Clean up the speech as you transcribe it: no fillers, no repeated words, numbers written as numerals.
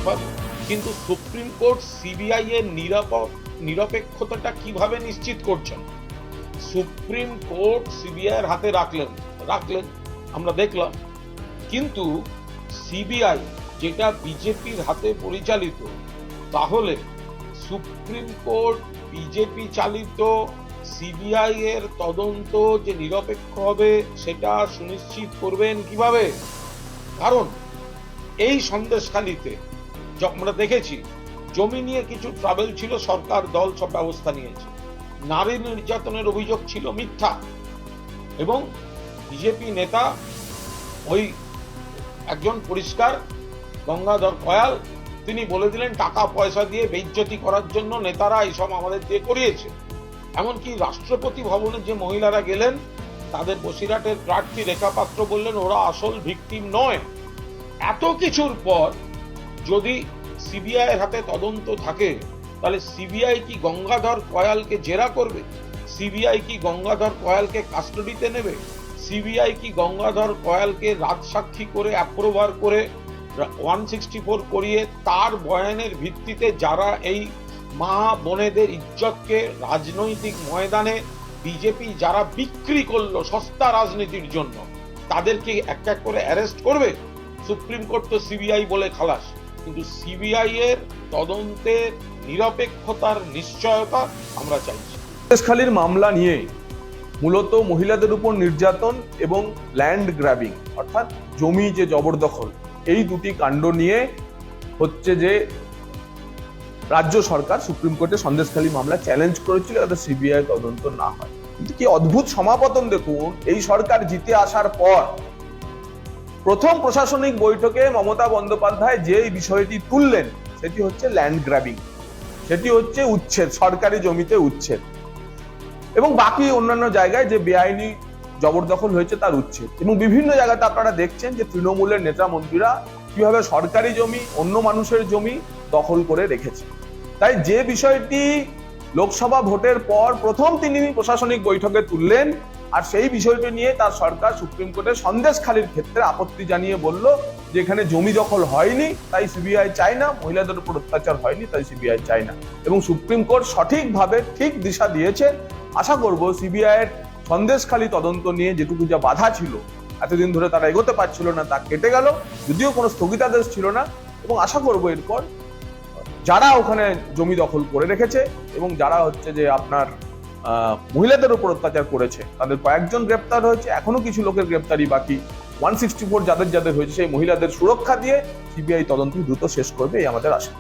ব্যাপার, কিন্তু supreme court CBI এর নিরপেক্ষতাটা কিভাবে নিশ্চিত করছেন? সুপ্রিম কোর্ট সিবিআই এর হাতে রাখলেন আমরা দেখলাম, কিন্তু সিবিআই যেটা বিজেপির হাতে পরিচালিত, তাহলে সুপ্রিম কোর্ট বিজেপি চালিত সিবিআই এর তদন্ত যে নিরপেক্ষ হবে সেটা সুনিশ্চিত করবেন কিভাবে? কারণ এই সন্দেশখালিতে আমরা দেখেছি জমি নিয়ে কিছু ট্রাভেল ছিল, সরকার দল সব ব্যবস্থা নিয়েছে। নারী নির্যাতনের অভিযোগ ছিল মিথ্যা, এবং বিজেপি নেতা ওই একজন পরিষ্কার গঙ্গাধর কয়াল তিনি বলে দিলেন টাকা পয়সা দিয়ে বেইজ্জতি করার জন্য নেতারা এইসব আমাদের দিয়ে করিয়েছে। এমনকি রাষ্ট্রপতি ভবনে যে মহিলারা গেলেন তাদের বসিরহাটের প্রার্থী রেখা পাত্র বললেন ওরা আসল ভিকটিম নয়। এত কিছুর পর যদি সিবিআই এর হাতে তদন্ত থাকে, তাহলে সিবিআই কি গঙ্গাধর কয়ালকে জেরা করবে? সিবিআই কি গঙ্গাধর কয়ালকে কাস্টডিতে নেবে? সিবিআই কি গঙ্গাধর কয়ালকে রাজসাক্ষী করে অ্যাপ্রুভার করে 164 করিয়ে তার বয়ানের ভিত্তিতে যারা এই মা বোনেদের ইজ্জতকে রাজনৈতিক ময়দানে বিজেপি যারা বিক্রি করলো সস্তা রাজনীতির জন্য, তাদেরকে এক এক করে অ্যারেস্ট করবে? সুপ্রিম কোর্ট তো সিবিআই বলে খালাস, কিন্তু সিবিআই এর তদন্তের নিরপেক্ষতার নিশ্চয়তা আমরা চাইছি। সন্দেশখালির মামলা নিয়ে মূলত মহিলাদের উপর নির্যাতন এবং ল্যান্ড গ্র্যাবিং অর্থাৎ জমি যে জবরদখল, এই দুটি কাণ্ড নিয়ে হচ্ছে যে রাজ্য সরকার সুপ্রিম কোর্টে সন্দেশখালি মামলা চ্যালেঞ্জ করেছিল যাতে সিবিআই তদন্ত না হয়। কিন্তু কি অদ্ভুত সমাপতন দেখুন, এই সরকার জিতে আসার পর প্রথম প্রশাসনিক বৈঠকে মমতা বন্দ্যোপাধ্যায় যে বিষয়টি তুললেন সেটি হচ্ছে ল্যান্ড গ্র্যাবিং, সেটি হচ্ছে উচ্ছেদ, সরকারি জমিতে উচ্ছেদ, এবং বাকি অন্যান্য জায়গায় যে বেআইনি জবরদখল হয়েছে তার উচ্ছেদ। এবং বিভিন্ন জায়গাতে আপনারা দেখছেন যে তৃণমূলের নেতা মন্ত্রীরা কিভাবে সরকারি জমি অন্য মানুষের জমি দখল করে রেখেছে। তাই যে বিষয়টি লোকসভা ভোটের পর প্রথম তিনি প্রশাসনিক বৈঠকে তুললেন, আর সেই বিষয়টি নিয়ে তার সরকার সুপ্রিম কোর্টে সন্দেশখালির ক্ষেত্রে আপত্তি জানিয়ে বলল যে এখানে জমি দখল হয়নি তাই সিবিআই চায় না, মহিলাদের উপর অত্যাচার হয়নি তাই সিবিআই চায় না, এবং সুপ্রিম কোর্ট সঠিকভাবে ঠিক দিশা দিয়েছে। আশা করব সিবিআই এর সন্দেশখালি তদন্ত নিয়ে যেটুকু যা বাধা ছিল, এতদিন ধরে তারা এগোতে পারছিল না, তা কেটে গেল, যদিও কোনো স্থগিতাদেশ ছিল না। এবং আশা করব এরপর যারা ওখানে জমি দখল করে রেখেছে এবং যারা হচ্ছে যে আপনার মহিলাদের উপর অত্যাচার করেছে তাদের কয়েকজন গ্রেপ্তার হয়েছে, এখনো কিছু লোকের গ্রেপ্তারি বাকি। 164 যাদের যাদের হয়েছে সেই মহিলাদের সুরক্ষা দিয়ে সিবিআই তদন্ত দ্রুত শেষ করবে, এই আমাদের আশা।